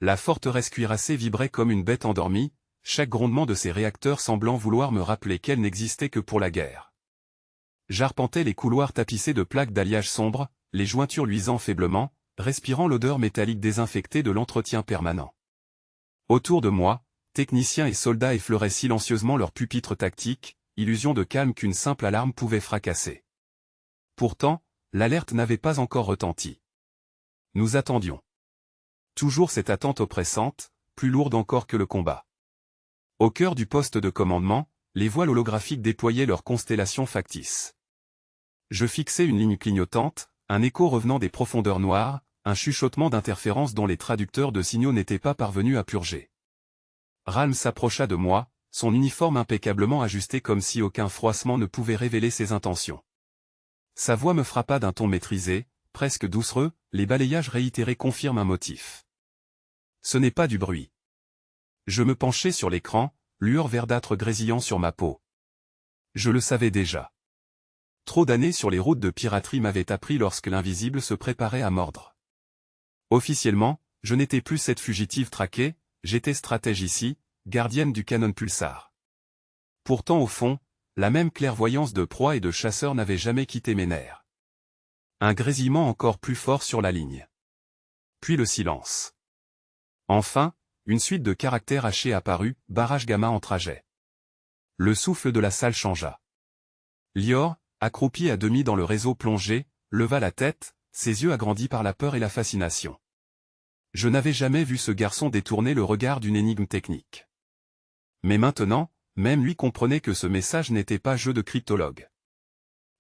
la forteresse cuirassée vibrait comme une bête endormie, chaque grondement de ses réacteurs semblant vouloir me rappeler qu'elle n'existait que pour la guerre. J'arpentais les couloirs tapissés de plaques d'alliage sombre, les jointures luisant faiblement, respirant l'odeur métallique désinfectée de l'entretien permanent. Autour de moi, techniciens et soldats effleuraient silencieusement leurs pupitres tactiques, illusion de calme qu'une simple alarme pouvait fracasser. Pourtant, l'alerte n'avait pas encore retenti. Nous attendions. Toujours cette attente oppressante, plus lourde encore que le combat. Au cœur du poste de commandement, les voiles holographiques déployaient leurs constellations factices. Je fixais une ligne clignotante, un écho revenant des profondeurs noires, un chuchotement d'interférences dont les traducteurs de signaux n'étaient pas parvenus à purger. Ralm s'approcha de moi, son uniforme impeccablement ajusté comme si aucun froissement ne pouvait révéler ses intentions. Sa voix me frappa d'un ton maîtrisé, presque doucereux, les balayages réitérés confirment un motif. Ce n'est pas du bruit. Je me penchai sur l'écran, lueur verdâtre grésillant sur ma peau. Je le savais déjà. Trop d'années sur les routes de piraterie m'avaient appris lorsque l'invisible se préparait à mordre. Officiellement, je n'étais plus cette fugitive traquée, j'étais stratège ici, gardienne du canon pulsar. Pourtant au fond, la même clairvoyance de proie et de chasseur n'avait jamais quitté mes nerfs. Un grésillement encore plus fort sur la ligne. Puis le silence. Enfin, une suite de caractères hachés apparut, barrage gamma en trajet. Le souffle de la salle changea. Lior, accroupi à demi dans le réseau plongé, leva la tête, ses yeux agrandis par la peur et la fascination. Je n'avais jamais vu ce garçon détourner le regard d'une énigme technique. Mais maintenant, même lui comprenait que ce message n'était pas jeu de cryptologue.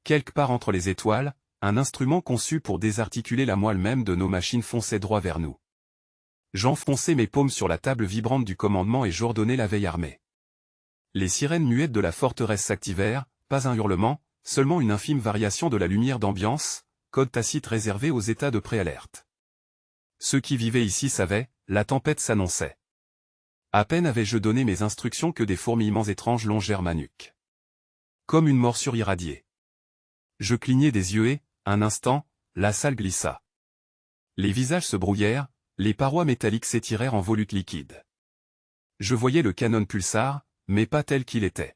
Quelque part entre les étoiles, un instrument conçu pour désarticuler la moelle même de nos machines fonçait droit vers nous. J'enfonçai mes paumes sur la table vibrante du commandement et j'ordonnai la veille armée. Les sirènes muettes de la forteresse s'activèrent, pas un hurlement, seulement une infime variation de la lumière d'ambiance, code tacite réservé aux états de préalerte. Ceux qui vivaient ici savaient, la tempête s'annonçait. À peine avais-je donné mes instructions que des fourmillements étranges longèrent ma nuque. Comme une morsure irradiée. Je clignai des yeux et, un instant, la salle glissa. Les visages se brouillèrent, les parois métalliques s'étirèrent en volutes liquides. Je voyais le canon pulsar, mais pas tel qu'il était.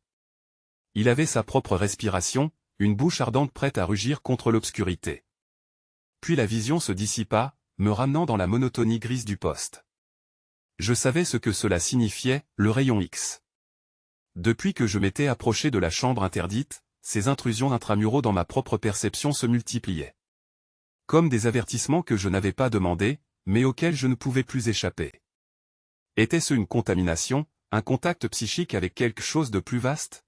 Il avait sa propre respiration, une bouche ardente prête à rugir contre l'obscurité. Puis la vision se dissipa, me ramenant dans la monotonie grise du poste. Je savais ce que cela signifiait, le rayon X. Depuis que je m'étais approché de la chambre interdite, ces intrusions intramuraux dans ma propre perception se multipliaient. Comme des avertissements que je n'avais pas demandés, mais auxquels je ne pouvais plus échapper. Était-ce une contamination, un contact psychique avec quelque chose de plus vaste?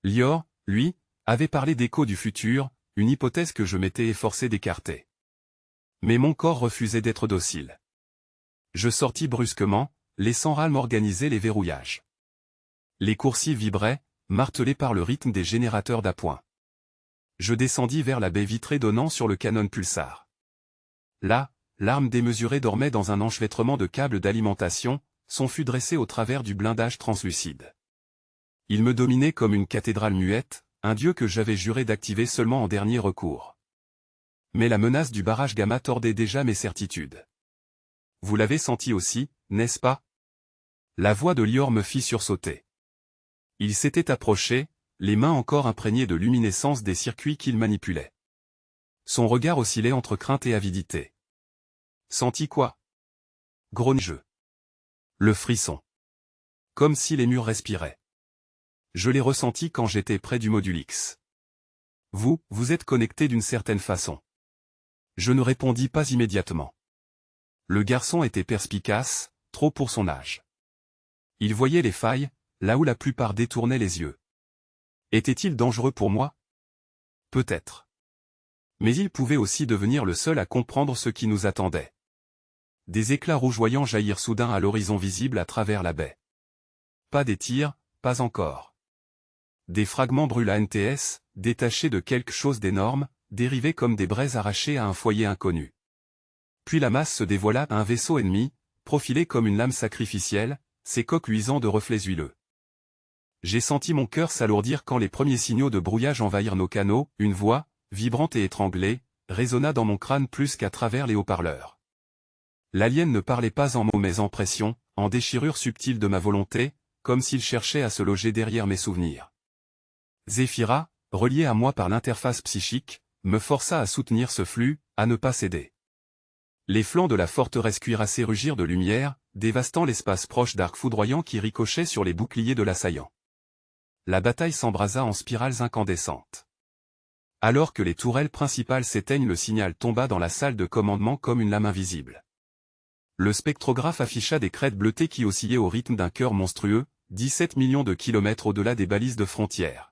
Lior, lui, avait parlé d'écho du futur, une hypothèse que je m'étais efforcé d'écarter. Mais mon corps refusait d'être docile. Je sortis brusquement, laissant Ralm organiser les verrouillages. Les coursives vibraient, martelés par le rythme des générateurs d'appoint. Je descendis vers la baie vitrée donnant sur le canon pulsar. Là, l'arme démesurée dormait dans un enchevêtrement de câbles d'alimentation, son fût dressé au travers du blindage translucide. Il me dominait comme une cathédrale muette, un dieu que j'avais juré d'activer seulement en dernier recours. Mais la menace du barrage gamma tordait déjà mes certitudes. Vous l'avez senti aussi, n'est-ce pas? La voix de Lior me fit sursauter. Il s'était approché, les mains encore imprégnées de luminescence des circuits qu'il manipulait. Son regard oscillait entre crainte et avidité. Senti quoi? Grogne-je. Le frisson. Comme si les murs respiraient. Je l'ai ressenti quand j'étais près du module X. Vous êtes connecté d'une certaine façon. Je ne répondis pas immédiatement. Le garçon était perspicace, trop pour son âge. Il voyait les failles, là où la plupart détournaient les yeux. Était-il dangereux pour moi? Peut-être. Mais il pouvait aussi devenir le seul à comprendre ce qui nous attendait. Des éclats rougeoyants jaillirent soudain à l'horizon visible à travers la baie. Pas des tirs, pas encore. Des fragments brûlent à NTS, détachés de quelque chose d'énorme, dérivés comme des braises arrachées à un foyer inconnu. Puis la masse se dévoila à un vaisseau ennemi, profilé comme une lame sacrificielle, ses coques luisant de reflets huileux. J'ai senti mon cœur s'alourdir quand les premiers signaux de brouillage envahirent nos canaux, une voix, vibrante et étranglée, résonna dans mon crâne plus qu'à travers les haut-parleurs. L'alien ne parlait pas en mots mais en pression, en déchirure subtile de ma volonté, comme s'il cherchait à se loger derrière mes souvenirs. Zéphyra, reliée à moi par l'interface psychique, me força à soutenir ce flux, à ne pas céder. Les flancs de la forteresse cuirassée rugirent de lumière, dévastant l'espace proche d'arcs foudroyants qui ricochaient sur les boucliers de l'assaillant. La bataille s'embrasa en spirales incandescentes. Alors que les tourelles principales s'éteignent, le signal tomba dans la salle de commandement comme une lame invisible. Le spectrographe afficha des crêtes bleutées qui oscillaient au rythme d'un cœur monstrueux, 17 millions de kilomètres au-delà des balises de frontières.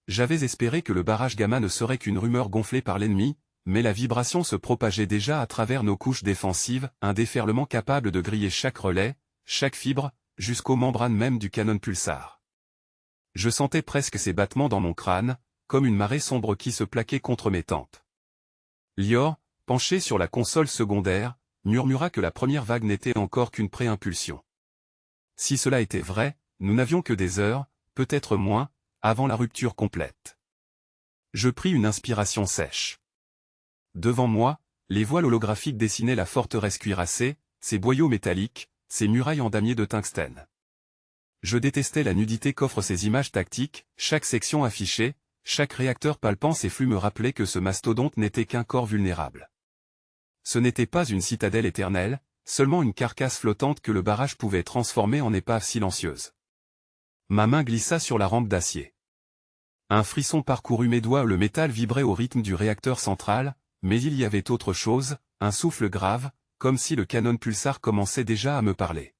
J'avais espéré que le barrage gamma ne serait qu'une rumeur gonflée par l'ennemi, mais la vibration se propageait déjà à travers nos couches défensives, un déferlement capable de griller chaque relais, chaque fibre, jusqu'aux membranes même du canon pulsar. Je sentais presque ces battements dans mon crâne, comme une marée sombre qui se plaquait contre mes tempes. Lior, penché sur la console secondaire, murmura que la première vague n'était encore qu'une pré-impulsion. Si cela était vrai, nous n'avions que des heures, peut-être moins, avant la rupture complète. Je pris une inspiration sèche. Devant moi, les voiles holographiques dessinaient la forteresse cuirassée, ses boyaux métalliques, ses murailles en damier de tungstène. Je détestais la nudité qu'offrent ces images tactiques, chaque section affichée, chaque réacteur palpant ces flux me rappelait que ce mastodonte n'était qu'un corps vulnérable. Ce n'était pas une citadelle éternelle, seulement une carcasse flottante que le barrage pouvait transformer en épave silencieuse. Ma main glissa sur la rampe d'acier. Un frisson parcourut mes doigts, le métal vibrait au rythme du réacteur central, mais il y avait autre chose, un souffle grave, comme si le canon pulsar commençait déjà à me parler.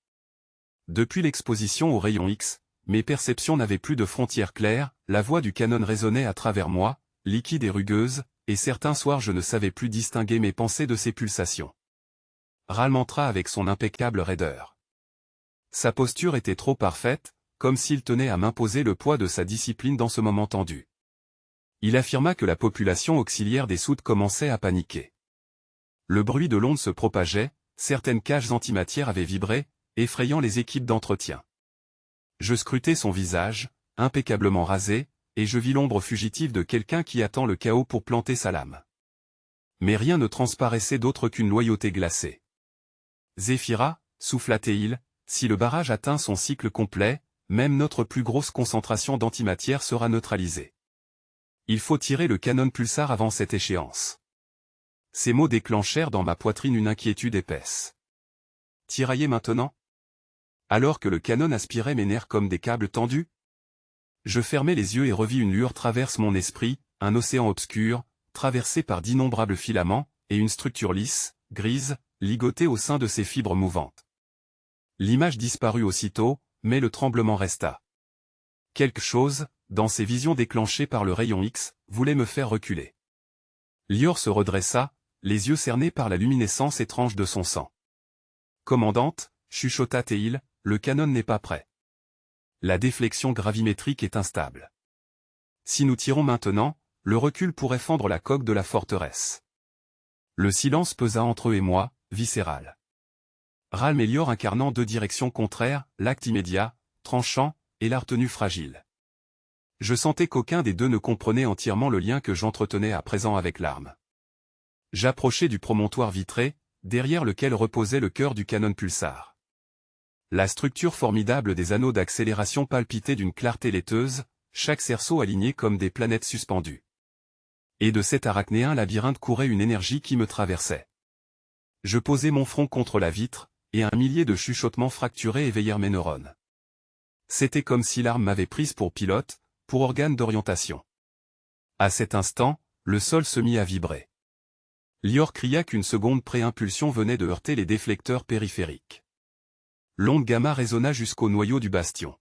Depuis l'exposition aux rayons X, mes perceptions n'avaient plus de frontières claires, la voix du canon résonnait à travers moi, liquide et rugueuse, et certains soirs je ne savais plus distinguer mes pensées de ses pulsations. Ral m'entra avec son impeccable raideur. Sa posture était trop parfaite, comme s'il tenait à m'imposer le poids de sa discipline dans ce moment tendu. Il affirma que la population auxiliaire des soutes commençait à paniquer. Le bruit de l'onde se propageait, certaines cages antimatières avaient vibré, effrayant les équipes d'entretien. Je scrutai son visage, impeccablement rasé, et je vis l'ombre fugitive de quelqu'un qui attend le chaos pour planter sa lame. Mais rien ne transparaissait d'autre qu'une loyauté glacée. Zéphyra, souffla-t-il, si le barrage atteint son cycle complet, même notre plus grosse concentration d'antimatière sera neutralisée. Il faut tirer le canon pulsar avant cette échéance. Ces mots déclenchèrent dans ma poitrine une inquiétude épaisse. Tirailler maintenant? Alors que le canon aspirait mes nerfs comme des câbles tendus? Je fermai les yeux et revis une lueur traverse mon esprit, un océan obscur, traversé par d'innombrables filaments, et une structure lisse, grise, ligotée au sein de ses fibres mouvantes. L'image disparut aussitôt, mais le tremblement resta. Quelque chose, dans ces visions déclenchées par le rayon X, voulait me faire reculer. Lior se redressa, les yeux cernés par la luminescence étrange de son sang. Commandante, chuchota Théil, le canon n'est pas prêt. La déflexion gravimétrique est instable. Si nous tirons maintenant, le recul pourrait fendre la coque de la forteresse. Le silence pesa entre eux et moi, viscéral. Ral et Lior incarnant deux directions contraires, l'acte immédiat, tranchant, et la retenue fragile. Je sentais qu'aucun des deux ne comprenait entièrement le lien que j'entretenais à présent avec l'arme. J'approchai du promontoire vitré, derrière lequel reposait le cœur du canon pulsar. La structure formidable des anneaux d'accélération palpitait d'une clarté laiteuse, chaque cerceau aligné comme des planètes suspendues. Et de cet arachnéen labyrinthe courait une énergie qui me traversait. Je posai mon front contre la vitre, et un millier de chuchotements fracturés éveillèrent mes neurones. C'était comme si l'arme m'avait prise pour pilote, pour organe d'orientation. À cet instant, le sol se mit à vibrer. Lior cria qu'une seconde pré-impulsion venait de heurter les déflecteurs périphériques. L'onde gamma résonna jusqu'au noyau du bastion.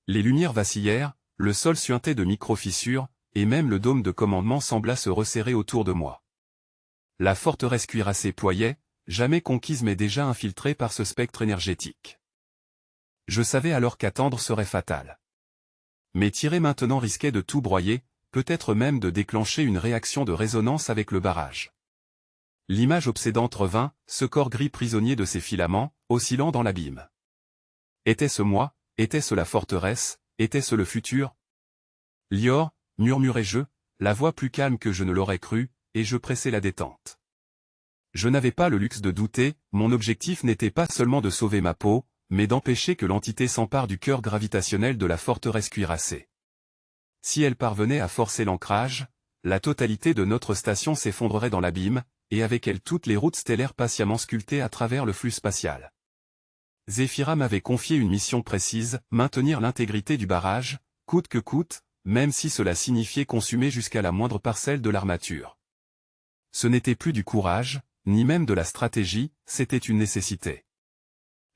Les lumières vacillèrent, le sol suintait de micro-fissures, et même le dôme de commandement sembla se resserrer autour de moi. La forteresse cuirassée ployait, jamais conquise mais déjà infiltrée par ce spectre énergétique. Je savais alors qu'attendre serait fatal. Mais tirer maintenant risquait de tout broyer, peut-être même de déclencher une réaction de résonance avec le barrage. L'image obsédante revint, ce corps gris prisonnier de ses filaments, oscillant dans l'abîme. Était-ce moi, était-ce la forteresse, était-ce le futur? Lior, murmurai-je, la voix plus calme que je ne l'aurais cru, et je pressai la détente. Je n'avais pas le luxe de douter, mon objectif n'était pas seulement de sauver ma peau, mais d'empêcher que l'entité s'empare du cœur gravitationnel de la forteresse cuirassée. Si elle parvenait à forcer l'ancrage, la totalité de notre station s'effondrerait dans l'abîme, et avec elle toutes les routes stellaires patiemment sculptées à travers le flux spatial. Zéphyra m'avait confié une mission précise, maintenir l'intégrité du barrage, coûte que coûte, même si cela signifiait consumer jusqu'à la moindre parcelle de l'armature. Ce n'était plus du courage, ni même de la stratégie, c'était une nécessité.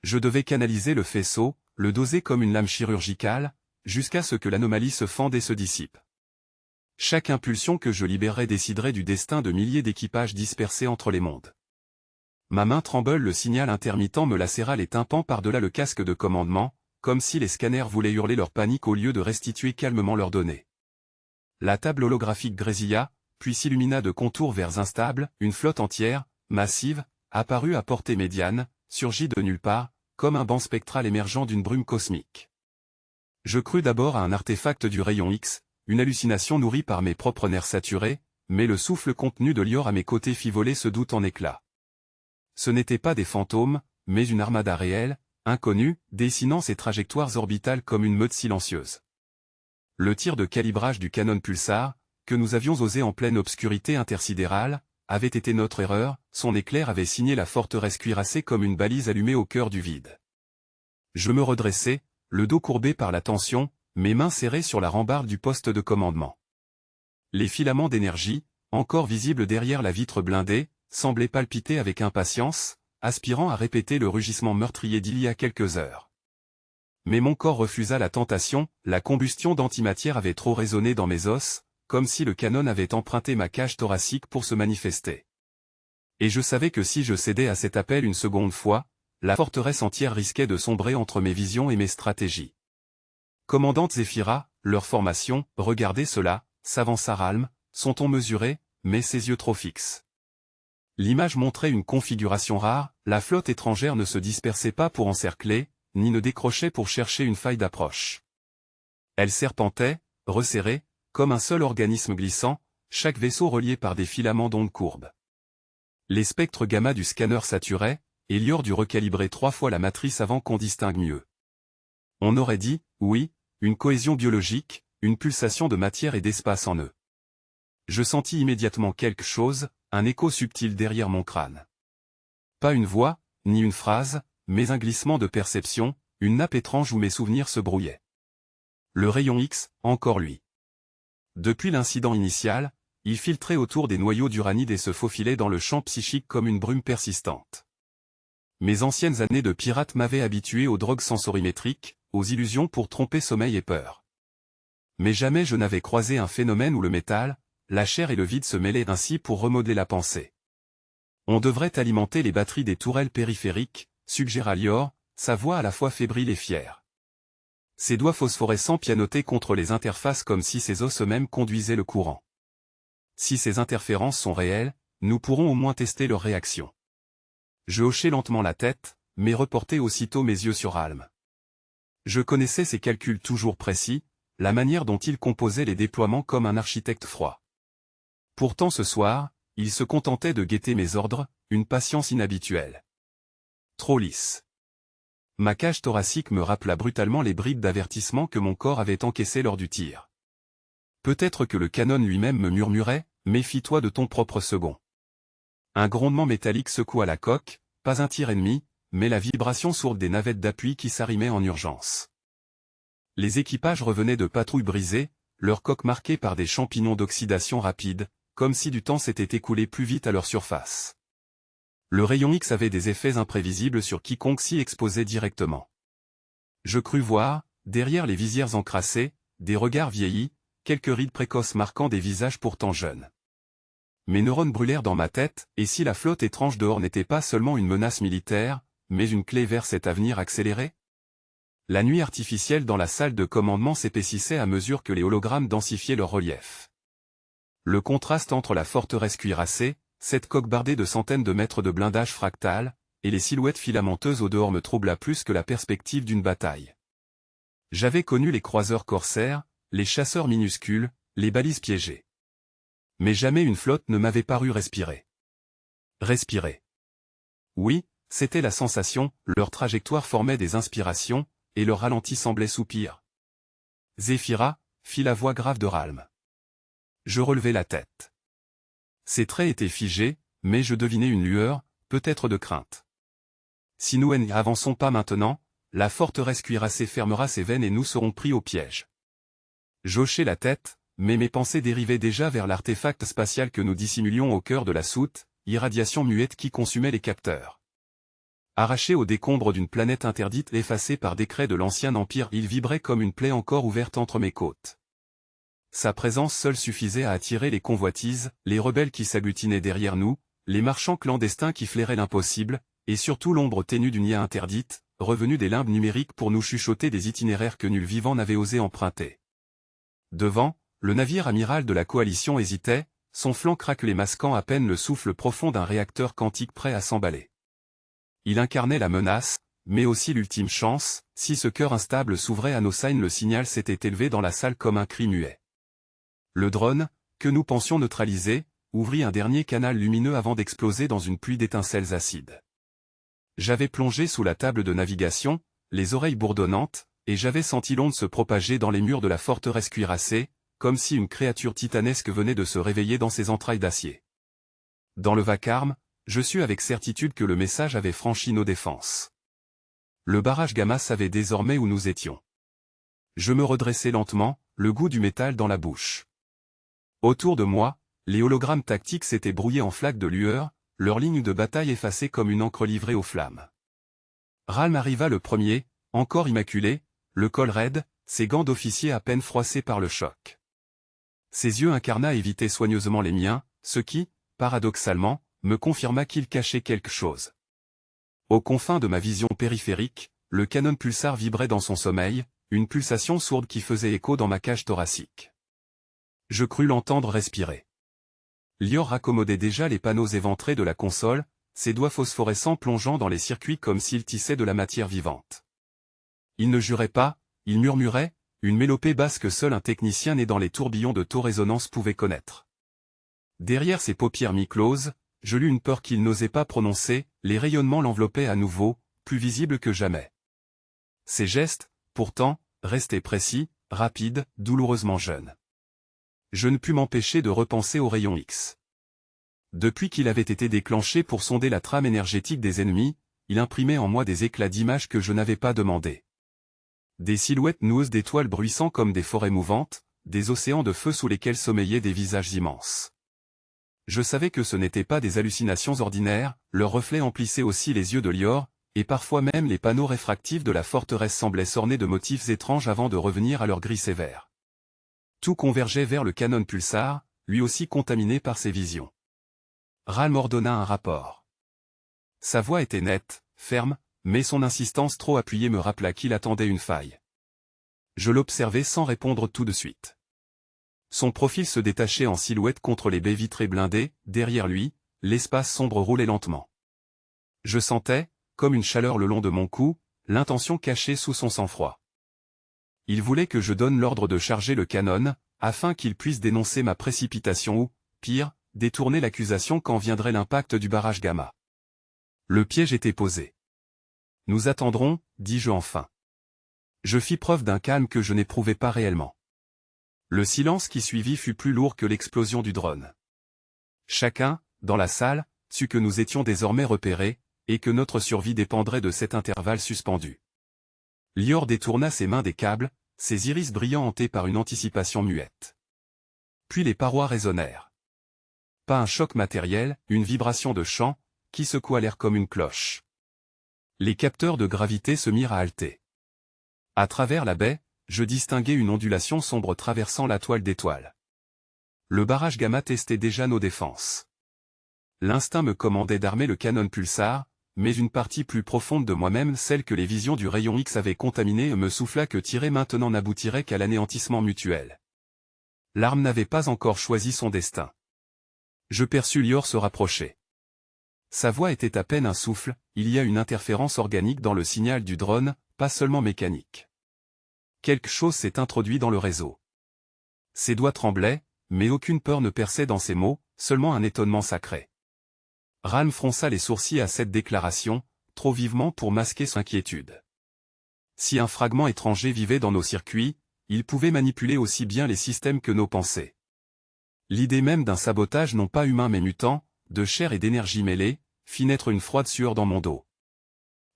Je devais canaliser le faisceau, le doser comme une lame chirurgicale, jusqu'à ce que l'anomalie se fende et se dissipe. Chaque impulsion que je libérerais déciderait du destin de milliers d'équipages dispersés entre les mondes. Ma main tremble, le signal intermittent me lacéra les tympans par-delà le casque de commandement, comme si les scanners voulaient hurler leur panique au lieu de restituer calmement leurs données. La table holographique grésilla, puis s'illumina de contours verts instables, une flotte entière, massive, apparut à portée médiane, surgit de nulle part, comme un banc spectral émergeant d'une brume cosmique. Je crus d'abord à un artefact du rayon X, une hallucination nourrie par mes propres nerfs saturés, mais le souffle contenu de Lior à mes côtés fit voler ce doute en éclats. Ce n'étaient pas des fantômes, mais une armada réelle, inconnue, dessinant ses trajectoires orbitales comme une meute silencieuse. Le tir de calibrage du canon pulsar, que nous avions osé en pleine obscurité intersidérale, avait été notre erreur, son éclair avait signé la forteresse cuirassée comme une balise allumée au cœur du vide. Je me redressai, le dos courbé par la tension, mes mains serrées sur la rambarde du poste de commandement. Les filaments d'énergie, encore visibles derrière la vitre blindée, semblaient palpiter avec impatience, aspirant à répéter le rugissement meurtrier d'il y a quelques heures. Mais mon corps refusa la tentation, la combustion d'antimatière avait trop résonné dans mes os, comme si le canon avait emprunté ma cage thoracique pour se manifester. Et je savais que si je cédais à cet appel une seconde fois, la forteresse entière risquait de sombrer entre mes visions et mes stratégies. Commandante Zéphyra, leur formation, regardez cela, s'avança Ralm, son ton mesuré, mais ses yeux trop fixes. L'image montrait une configuration rare, la flotte étrangère ne se dispersait pas pour encercler, ni ne décrochait pour chercher une faille d'approche. Elle serpentait, resserrée, comme un seul organisme glissant, chaque vaisseau relié par des filaments d'ondes courbes. Les spectres gamma du scanner saturaient, et Lior dut recalibrer 3 fois la matrice avant qu'on distingue mieux. On aurait dit, oui, une cohésion biologique, une pulsation de matière et d'espace en eux. Je sentis immédiatement quelque chose, un écho subtil derrière mon crâne. Pas une voix, ni une phrase, mais un glissement de perception, une nappe étrange où mes souvenirs se brouillaient. Le rayon X, encore lui. Depuis l'incident initial, il filtrait autour des noyaux d'uranide et se faufilait dans le champ psychique comme une brume persistante. Mes anciennes années de pirate m'avaient habitué aux drogues sensorimétriques, aux illusions pour tromper sommeil et peur. Mais jamais je n'avais croisé un phénomène où le métal, la chair et le vide se mêlaient ainsi pour remodeler la pensée. On devrait alimenter les batteries des tourelles périphériques, suggéra Lior, sa voix à la fois fébrile et fière. Ses doigts phosphorescents pianotaient contre les interfaces comme si ses os eux-mêmes conduisaient le courant. Si ces interférences sont réelles, nous pourrons au moins tester leur réaction. Je hochai lentement la tête, mais reportai aussitôt mes yeux sur Ralm. Je connaissais ses calculs toujours précis, la manière dont il composait les déploiements comme un architecte froid. Pourtant ce soir, il se contentait de guetter mes ordres, une patience inhabituelle. Trop lisse. Ma cage thoracique me rappela brutalement les bribes d'avertissement que mon corps avait encaissées lors du tir. Peut-être que le canon lui-même me murmurait, méfie-toi de ton propre second. Un grondement métallique secoua la coque, pas un tir ennemi, mais la vibration sourde des navettes d'appui qui s'arrimaient en urgence. Les équipages revenaient de patrouilles brisées, leurs coques marquées par des champignons d'oxydation rapide, comme si du temps s'était écoulé plus vite à leur surface. Le rayon X avait des effets imprévisibles sur quiconque s'y exposait directement. Je crus voir, derrière les visières encrassées, des regards vieillis, quelques rides précoces marquant des visages pourtant jeunes. Mes neurones brûlèrent dans ma tête, et si la flotte étrange dehors n'était pas seulement une menace militaire, mais une clé vers cet avenir accéléré? La nuit artificielle dans la salle de commandement s'épaississait à mesure que les hologrammes densifiaient leur relief. Le contraste entre la forteresse cuirassée, cette coque bardée de centaines de mètres de blindage fractal, et les silhouettes filamenteuses au dehors me troubla plus que la perspective d'une bataille. J'avais connu les croiseurs corsaires, les chasseurs minuscules, les balises piégées. Mais jamais une flotte ne m'avait paru respirer. Respirer. Oui, c'était la sensation, leur trajectoire formait des inspirations, et leur ralenti semblait soupir. Zéphira, fit la voix grave de Ralm. Je relevai la tête. Ses traits étaient figés, mais je devinais une lueur, peut-être de crainte. Si nous n'avançons pas maintenant, la forteresse cuirassée fermera ses veines et nous serons pris au piège. J'hochai la tête, mais mes pensées dérivaient déjà vers l'artefact spatial que nous dissimulions au cœur de la soute, irradiation muette qui consumait les capteurs. Arraché aux décombres d'une planète interdite effacée par décret de l'ancien empire, il vibrait comme une plaie encore ouverte entre mes côtes. Sa présence seule suffisait à attirer les convoitises, les rebelles qui s'agglutinaient derrière nous, les marchands clandestins qui flairaient l'impossible, et surtout l'ombre ténue d'une IA interdite, revenue des limbes numériques pour nous chuchoter des itinéraires que nul vivant n'avait osé emprunter. Devant, le navire amiral de la coalition hésitait, son flanc craquelé masquant à peine le souffle profond d'un réacteur quantique prêt à s'emballer. Il incarnait la menace, mais aussi l'ultime chance, si ce cœur instable s'ouvrait à nos signes, le signal s'était élevé dans la salle comme un cri muet. Le drone, que nous pensions neutraliser, ouvrit un dernier canal lumineux avant d'exploser dans une pluie d'étincelles acides. J'avais plongé sous la table de navigation, les oreilles bourdonnantes, et j'avais senti l'onde se propager dans les murs de la forteresse cuirassée, comme si une créature titanesque venait de se réveiller dans ses entrailles d'acier. Dans le vacarme, je sus avec certitude que le message avait franchi nos défenses. Le barrage Gamma savait désormais où nous étions. Je me redressai lentement, le goût du métal dans la bouche. Autour de moi, les hologrammes tactiques s'étaient brouillés en flaques de lueur, leurs lignes de bataille effacées comme une encre livrée aux flammes. Ralm arriva le premier, encore immaculé, le col raide, ses gants d'officier à peine froissés par le choc. Ses yeux incarnats évitaient soigneusement les miens, ce qui, paradoxalement, me confirma qu'il cachait quelque chose. Aux confins de ma vision périphérique, le canon pulsar vibrait dans son sommeil, une pulsation sourde qui faisait écho dans ma cage thoracique. Je crus l'entendre respirer. Lior raccommodait déjà les panneaux éventrés de la console, ses doigts phosphorescents plongeant dans les circuits comme s'il tissait de la matière vivante. Il ne jurait pas, il murmurait, une mélopée basse que seul un technicien né dans les tourbillons de taux-résonance pouvait connaître. Derrière ses paupières mi-closes, je lus une peur qu'il n'osait pas prononcer, les rayonnements l'enveloppaient à nouveau, plus visible que jamais. Ses gestes, pourtant, restaient précis, rapides, douloureusement jeunes. Je ne pus m'empêcher de repenser au rayon X. Depuis qu'il avait été déclenché pour sonder la trame énergétique des ennemis, il imprimait en moi des éclats d'images que je n'avais pas demandés. Des silhouettes noueuses d'étoiles bruissant comme des forêts mouvantes, des océans de feu sous lesquels sommeillaient des visages immenses. Je savais que ce n'étaient pas des hallucinations ordinaires, leurs reflets emplissaient aussi les yeux de Lior, et parfois même les panneaux réfractifs de la forteresse semblaient s'orner de motifs étranges avant de revenir à leur gris sévère. Tout convergeait vers le canon pulsar, lui aussi contaminé par ces visions. Ralm ordonna un rapport. Sa voix était nette, ferme, mais son insistance trop appuyée me rappela qu'il attendait une faille. Je l'observai sans répondre tout de suite. Son profil se détachait en silhouette contre les baies vitrées blindées, derrière lui, l'espace sombre roulait lentement. Je sentais, comme une chaleur le long de mon cou, l'intention cachée sous son sang-froid. Il voulait que je donne l'ordre de charger le canon, afin qu'il puisse dénoncer ma précipitation ou, pire, détourner l'accusation quand viendrait l'impact du barrage Gamma. Le piège était posé. Nous attendrons, dis-je enfin. Je fis preuve d'un calme que je n'éprouvais pas réellement. Le silence qui suivit fut plus lourd que l'explosion du drone. Chacun, dans la salle, sut que nous étions désormais repérés, et que notre survie dépendrait de cet intervalle suspendu. Lior détourna ses mains des câbles, ses iris brillants hantés par une anticipation muette. Puis les parois résonnèrent. Pas un choc matériel, une vibration de chant, qui secoua l'air comme une cloche. Les capteurs de gravité se mirent à halter. À travers la baie, je distinguai une ondulation sombre traversant la toile d'étoiles. Le barrage Gamma testait déjà nos défenses. L'instinct me commandait d'armer le canon pulsar, mais une partie plus profonde de moi-même, celle que les visions du rayon X avaient contaminée, me souffla que tirer maintenant n'aboutirait qu'à l'anéantissement mutuel. L'arme n'avait pas encore choisi son destin. Je perçus Lior se rapprocher. Sa voix était à peine un souffle, il y a une interférence organique dans le signal du drone, pas seulement mécanique. Quelque chose s'est introduit dans le réseau. Ses doigts tremblaient, mais aucune peur ne perçait dans ses mots, seulement un étonnement sacré. Ralm fronça les sourcils à cette déclaration, trop vivement pour masquer son inquiétude. Si un fragment étranger vivait dans nos circuits, il pouvait manipuler aussi bien les systèmes que nos pensées. L'idée même d'un sabotage non pas humain mais mutant, de chair et d'énergie mêlée, fit naître une froide sueur dans mon dos.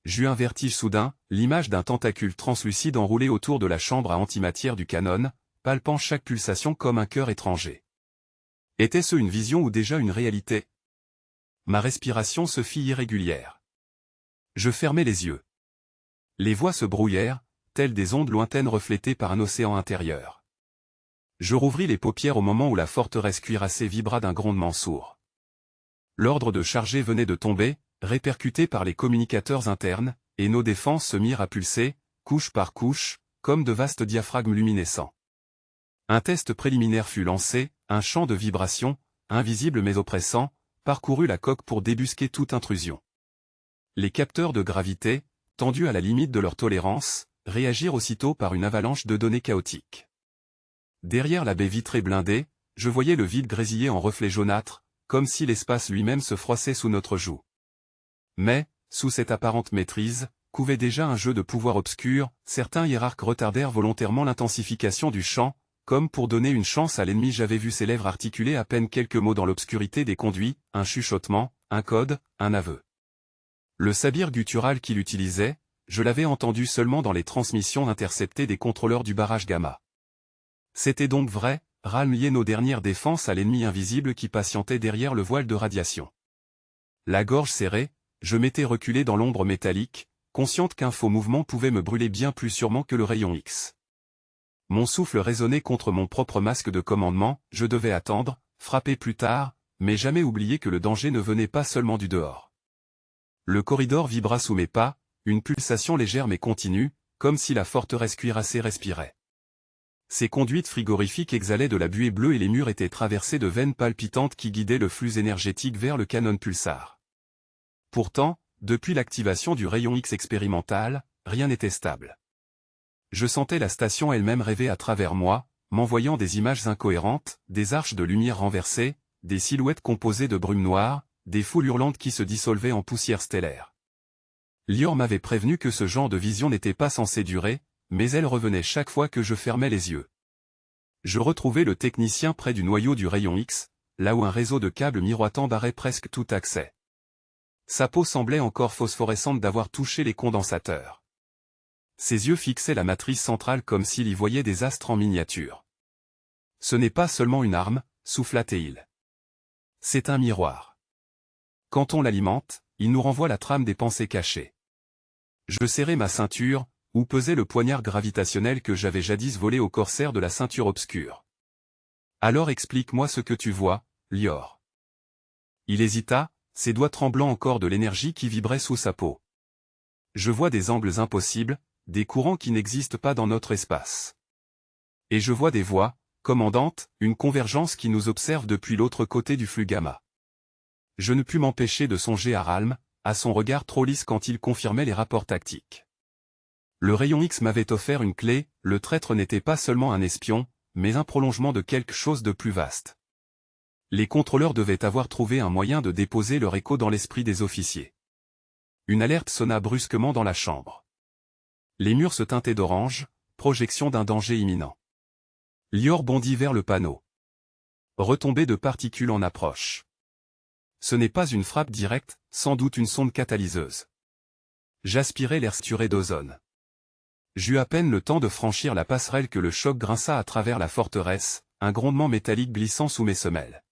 J'eus un vertige soudain, l'image d'un tentacule translucide enroulé autour de la chambre à antimatière du canon, palpant chaque pulsation comme un cœur étranger. Était-ce une vision ou déjà une réalité? Ma respiration se fit irrégulière. Je fermai les yeux. Les voix se brouillèrent, telles des ondes lointaines reflétées par un océan intérieur. Je rouvris les paupières au moment où la forteresse cuirassée vibra d'un grondement sourd. L'ordre de charger venait de tomber, répercuté par les communicateurs internes, et nos défenses se mirent à pulser, couche par couche, comme de vastes diaphragmes luminescents. Un test préliminaire fut lancé, un champ de vibrations, invisible mais oppressant, parcourut la coque pour débusquer toute intrusion. Les capteurs de gravité, tendus à la limite de leur tolérance, réagirent aussitôt par une avalanche de données chaotiques. Derrière la baie vitrée blindée, je voyais le vide grésiller en reflets jaunâtres, comme si l'espace lui-même se froissait sous notre joue. Mais, sous cette apparente maîtrise, couvait déjà un jeu de pouvoir obscur, certains hiérarques retardèrent volontairement l'intensification du champ, comme pour donner une chance à l'ennemi. J'avais vu ses lèvres articuler à peine quelques mots dans l'obscurité des conduits, un chuchotement, un code, un aveu. Le sabir guttural qu'il utilisait, je l'avais entendu seulement dans les transmissions interceptées des contrôleurs du barrage Gamma. C'était donc vrai, Ralm liait nos dernières défenses à l'ennemi invisible qui patientait derrière le voile de radiation. La gorge serrée, je m'étais reculé dans l'ombre métallique, consciente qu'un faux mouvement pouvait me brûler bien plus sûrement que le rayon X. Mon souffle résonnait contre mon propre masque de commandement, je devais attendre, frapper plus tard, mais jamais oublier que le danger ne venait pas seulement du dehors. Le corridor vibra sous mes pas, une pulsation légère mais continue, comme si la forteresse cuirassée respirait. Ces conduites frigorifiques exhalaient de la buée bleue et les murs étaient traversés de veines palpitantes qui guidaient le flux énergétique vers le canon pulsar. Pourtant, depuis l'activation du rayon X expérimental, rien n'était stable. Je sentais la station elle-même rêver à travers moi, m'envoyant des images incohérentes, des arches de lumière renversées, des silhouettes composées de brume noire, des foules hurlantes qui se dissolvaient en poussière stellaire. Lior m'avait prévenu que ce genre de vision n'était pas censé durer, mais elle revenait chaque fois que je fermais les yeux. Je retrouvais le technicien près du noyau du rayon X, là où un réseau de câbles miroitants barrait presque tout accès. Sa peau semblait encore phosphorescente d'avoir touché les condensateurs. Ses yeux fixaient la matrice centrale comme s'il y voyait des astres en miniature. Ce n'est pas seulement une arme, souffla-t-il. C'est un miroir. Quand on l'alimente, il nous renvoie la trame des pensées cachées. Je serrai ma ceinture, où pesait le poignard gravitationnel que j'avais jadis volé au corsaire de la ceinture obscure. Alors explique-moi ce que tu vois, Lior. Il hésita, ses doigts tremblant encore de l'énergie qui vibrait sous sa peau. Je vois des angles impossibles, des courants qui n'existent pas dans notre espace. Et je vois des voies, commandantes, une convergence qui nous observe depuis l'autre côté du flux gamma. Je ne pus m'empêcher de songer à Ralm, à son regard trop lisse quand il confirmait les rapports tactiques. Le rayon X m'avait offert une clé, le traître n'était pas seulement un espion, mais un prolongement de quelque chose de plus vaste. Les contrôleurs devaient avoir trouvé un moyen de déposer leur écho dans l'esprit des officiers. Une alerte sonna brusquement dans la chambre. Les murs se teintaient d'orange, projection d'un danger imminent. Lior bondit vers le panneau. Retombée de particules en approche. Ce n'est pas une frappe directe, sans doute une sonde catalyseuse. J'aspirais l'air saturé d'ozone. J'eus à peine le temps de franchir la passerelle que le choc grinça à travers la forteresse, un grondement métallique glissant sous mes semelles.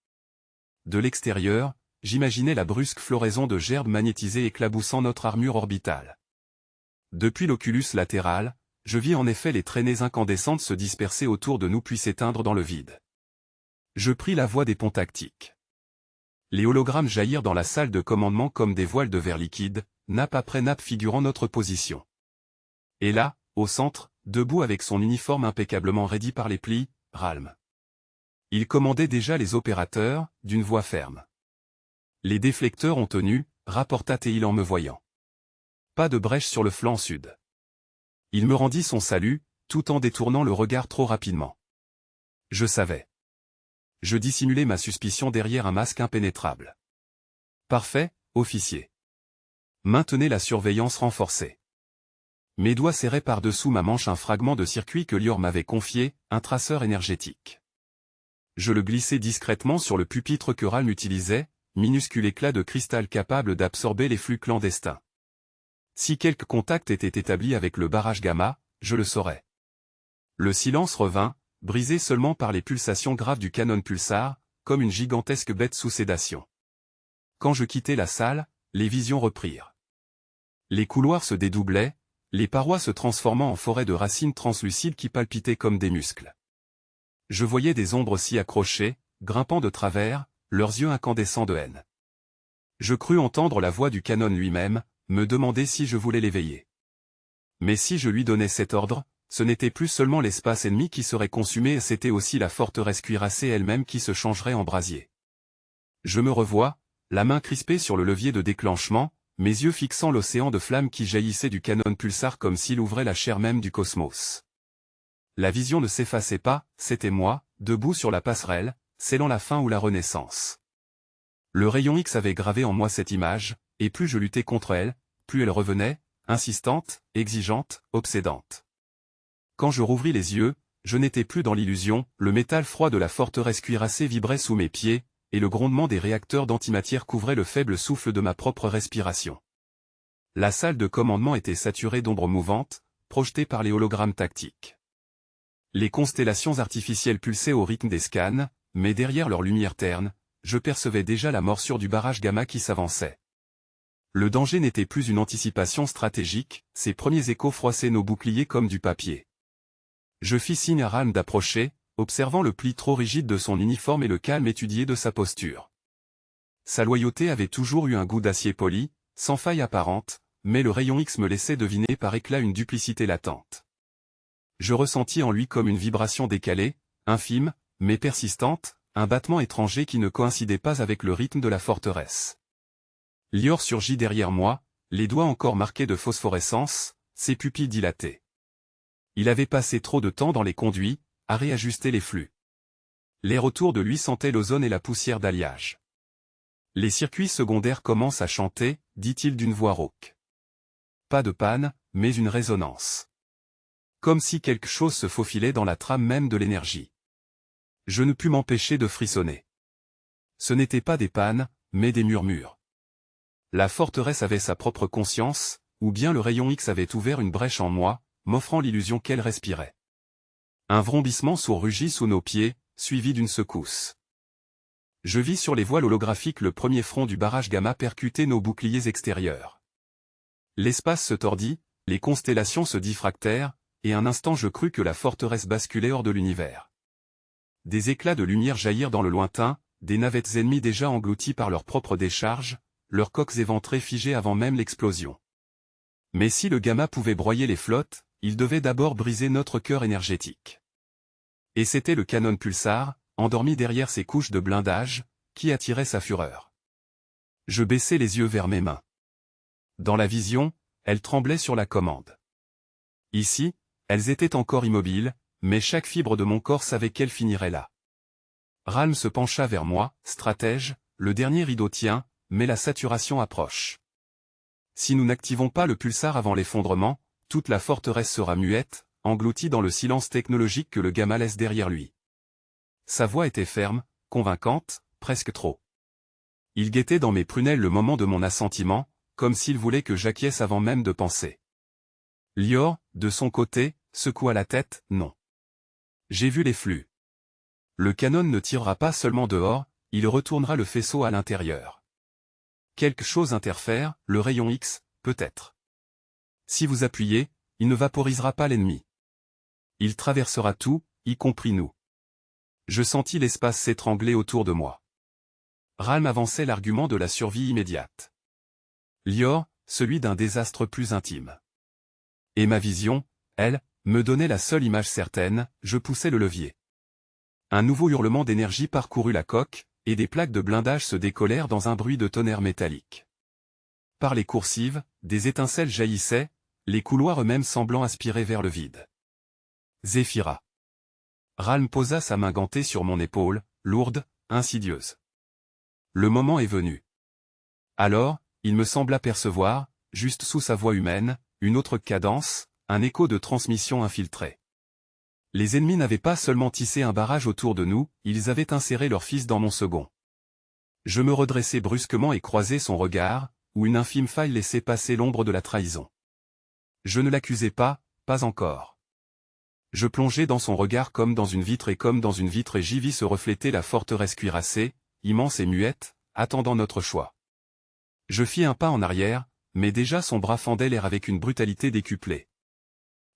De l'extérieur, j'imaginais la brusque floraison de gerbes magnétisées éclaboussant notre armure orbitale. Depuis l'oculus latéral, je vis en effet les traînées incandescentes se disperser autour de nous puis s'éteindre dans le vide. Je pris la voie des ponts tactiques. Les hologrammes jaillirent dans la salle de commandement comme des voiles de verre liquide, nappe après nappe figurant notre position. Et là, au centre, debout avec son uniforme impeccablement raidi par les plis, Ralm. Il commandait déjà les opérateurs, d'une voix ferme. Les déflecteurs ont tenu, rapporta-t-il en me voyant. Pas de brèche sur le flanc sud. Il me rendit son salut, tout en détournant le regard trop rapidement. Je savais. Je dissimulais ma suspicion derrière un masque impénétrable. Parfait, officier. Maintenez la surveillance renforcée. Mes doigts serraient par-dessous ma manche un fragment de circuit que Lior m'avait confié, un traceur énergétique. Je le glissai discrètement sur le pupitre que Ralm utilisait, minuscule éclat de cristal capable d'absorber les flux clandestins. Si quelque contact était établi avec le barrage gamma, je le saurais. Le silence revint, brisé seulement par les pulsations graves du canon pulsar, comme une gigantesque bête sous sédation. Quand je quittai la salle, les visions reprirent. Les couloirs se dédoublaient, les parois se transformant en forêts de racines translucides qui palpitaient comme des muscles. Je voyais des ombres s'y accrocher, grimpant de travers, leurs yeux incandescents de haine. Je crus entendre la voix du canon lui-même, me demander si je voulais l'éveiller. Mais si je lui donnais cet ordre, ce n'était plus seulement l'espace ennemi qui serait consumé, c'était aussi la forteresse cuirassée elle-même qui se changerait en brasier. Je me revois, la main crispée sur le levier de déclenchement, mes yeux fixant l'océan de flammes qui jaillissait du canon pulsar comme s'il ouvrait la chair même du cosmos. La vision ne s'effaçait pas, c'était moi, debout sur la passerelle, scellant la fin ou la renaissance. Le rayon X avait gravé en moi cette image, et plus je luttais contre elle, plus elle revenait, insistante, exigeante, obsédante. Quand je rouvris les yeux, je n'étais plus dans l'illusion, le métal froid de la forteresse cuirassée vibrait sous mes pieds, et le grondement des réacteurs d'antimatière couvrait le faible souffle de ma propre respiration. La salle de commandement était saturée d'ombres mouvantes, projetées par les hologrammes tactiques. Les constellations artificielles pulsaient au rythme des scans, mais derrière leur lumière terne, je percevais déjà la morsure du barrage gamma qui s'avançait. Le danger n'était plus une anticipation stratégique, ses premiers échos froissaient nos boucliers comme du papier. Je fis signe à Ralm d'approcher, observant le pli trop rigide de son uniforme et le calme étudié de sa posture. Sa loyauté avait toujours eu un goût d'acier poli, sans faille apparente, mais le rayon X me laissait deviner par éclat une duplicité latente. Je ressentis en lui comme une vibration décalée, infime, mais persistante, un battement étranger qui ne coïncidait pas avec le rythme de la forteresse. Lior surgit derrière moi, les doigts encore marqués de phosphorescence, ses pupilles dilatées. Il avait passé trop de temps dans les conduits, à réajuster les flux. L'air autour de lui sentait l'ozone et la poussière d'alliage. Les circuits secondaires commencent à chanter, dit-il d'une voix rauque. Pas de panne, mais une résonance. Comme si quelque chose se faufilait dans la trame même de l'énergie. Je ne pus m'empêcher de frissonner. Ce n'étaient pas des pannes, mais des murmures. La forteresse avait sa propre conscience, ou bien le rayon X avait ouvert une brèche en moi, m'offrant l'illusion qu'elle respirait. Un vrombissement sourd rugit sous nos pieds, suivi d'une secousse. Je vis sur les voiles holographiques le premier front du barrage gamma percuter nos boucliers extérieurs. L'espace se tordit, les constellations se diffractèrent, et un instant je crus que la forteresse basculait hors de l'univers. Des éclats de lumière jaillirent dans le lointain, des navettes ennemies déjà englouties par leur propre décharge, leurs coques éventrées figées avant même l'explosion. Mais si le gamma pouvait broyer les flottes, il devait d'abord briser notre cœur énergétique. Et c'était le canon pulsar, endormi derrière ses couches de blindage, qui attirait sa fureur. Je baissai les yeux vers mes mains. Dans la vision, elles tremblaient sur la commande. Ici, elles étaient encore immobiles, mais chaque fibre de mon corps savait qu'elles finiraient là. Ralm se pencha vers moi, stratège, le dernier rideau tient, mais la saturation approche. Si nous n'activons pas le pulsar avant l'effondrement, toute la forteresse sera muette, engloutie dans le silence technologique que le gamma laisse derrière lui. Sa voix était ferme, convaincante, presque trop. Il guettait dans mes prunelles le moment de mon assentiment, comme s'il voulait que j'acquiesce avant même de penser. Lior, de son côté, secoua la tête, non. J'ai vu les flux. Le canon ne tirera pas seulement dehors, il retournera le faisceau à l'intérieur. Quelque chose interfère, le rayon X, peut-être. Si vous appuyez, il ne vaporisera pas l'ennemi. Il traversera tout, y compris nous. Je sentis l'espace s'étrangler autour de moi. Ralm avançait l'argument de la survie immédiate. Lior, celui d'un désastre plus intime. Et ma vision, elle, me donnait la seule image certaine, je poussai le levier. Un nouveau hurlement d'énergie parcourut la coque, et des plaques de blindage se décollèrent dans un bruit de tonnerre métallique. Par les coursives, des étincelles jaillissaient, les couloirs eux-mêmes semblant aspirer vers le vide. Zéphyra. Ralm posa sa main gantée sur mon épaule, lourde, insidieuse. Le moment est venu. Alors, il me sembla percevoir, juste sous sa voix humaine, une autre cadence, un écho de transmission infiltré. Les ennemis n'avaient pas seulement tissé un barrage autour de nous, ils avaient inséré leur fils dans mon second. Je me redressai brusquement et croisai son regard, où une infime faille laissait passer l'ombre de la trahison. Je ne l'accusais pas encore. Je plongeai dans son regard comme dans une vitre et j'y vis se refléter la forteresse cuirassée, immense et muette, attendant notre choix. Je fis un pas en arrière, mais déjà son bras fendait l'air avec une brutalité décuplée.